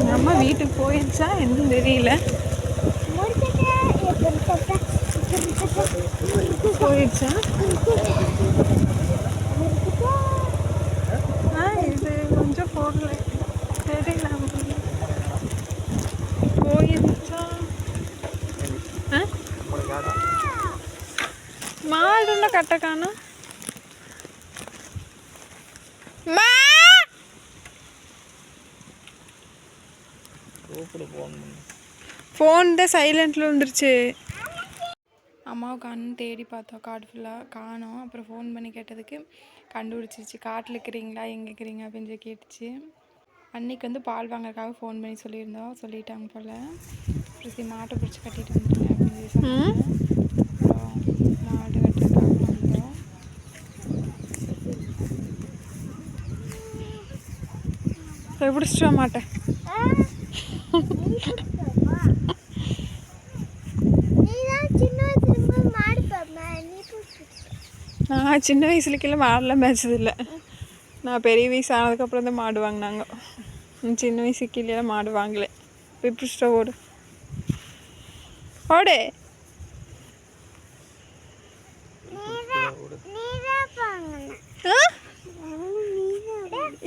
எங்கள் அம்மா வீட்டுக்கு போயிடுச்சா என்னன்னு தெரியல. போயிடுச்சா? இது கொஞ்சம் போடல தெரியல. போயிடுச்சா? மாடுன்னா கட்ட காணும். ஃபோன் தான் சைலண்ட்டில் வந்துருச்சு. அம்மாவுக்கு அண்ணன் தேடி பார்த்தோம் காடு ஃபுல்லாக காணோம். அப்புறம் ஃபோன் பண்ணி கேட்டதுக்கு கண்டுபிடிச்சிருச்சு. காட்டில் இருக்கிறீங்களா, எங்கே இருக்கிறீங்க அப்படின்னு சொல்லி கேட்டுச்சு. அன்றைக்கி வந்து பால் வாங்கறதுக்காக ஃபோன் பண்ணி சொல்லியிருந்தோம். சொல்லிட்டாங்க போல். அப்புறம் மாட்டை பிடிச்சி கட்டிட்டு வந்துட்டேங்க அப்படின்னு சொல்லி சொன்னாங்க. அப்புறம் மாடு கட்டுறதுக்காக வந்தோம். பிடிச்சிட்டு வர மாட்டேன். நான் சின்ன வயசுலக்கெல்லாம் மாடெல்லாம் மேய்ச்சதில்லை. நான் பெரிய வயசு ஆனதுக்கப்புறம் தான் மாடு வாங்கினாங்க. சின்ன வயசு கீழே மாடு வாங்கலை. பிடிச்சிட்ட ஓடு ஓடு.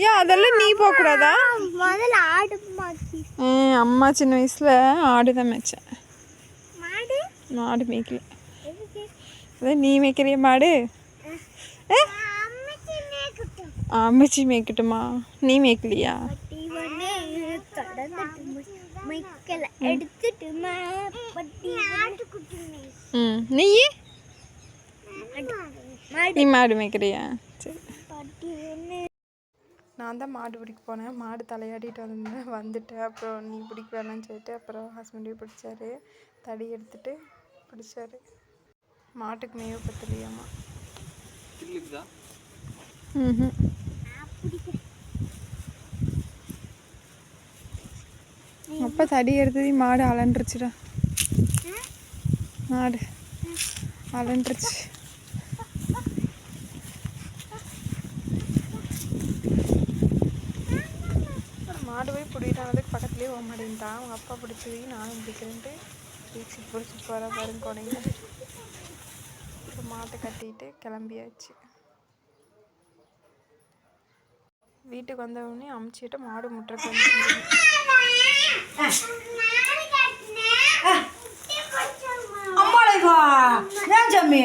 ஏன் அதெல்லாம் நீ போகக்கூடாதா? அம்மா சின்ன வயசில் ஆடு தான் மேய்ச்சேன். மாடு மேய்க்கல. அதான் நீ மேய்க்கிறிய மாடு? அம்மச்சி மேய்க்கட்டுமா? நீ மேய்க்கலையா? நீ மாடு மேய்க்கிறியா? சரி. நான் தான் மாடு பிடிக்க போனேன். மாடு தலையாடிட்டு வந்துட்டேன். அப்புறம் நீ பிடிக்க வேணான்னு சொல்லிட்டு அப்புறம் ஹஸ்பண்டையும் பிடிச்சாரு. தடி எடுத்துட்டு பிடிச்சாரு. மாட்டுக்கு மேய பத்தலையாமா. அப்போ தடி எடுத்தது மாடு அலண்டுருச்சுடா. மாடு அலண்டுருச்சு. மாடு போய் பிடிட்டானதுக்கு பக்கத்துலேயே போக மாட்டேன்ட்டான். அவங்க அப்பா பிடிச்சது நானும் பிடிக்கிறேன்ட்டு பிடிச்சி போகிற பாருங்க கொடைங்க. இப்போ மாட்டை கட்டிட்டு கிளம்பியாச்சு. வீட்டுக்கு வந்தவுடனே அமுச்சிட்டு மாடு முட்டுறக்கு ஏன் ஜம்மி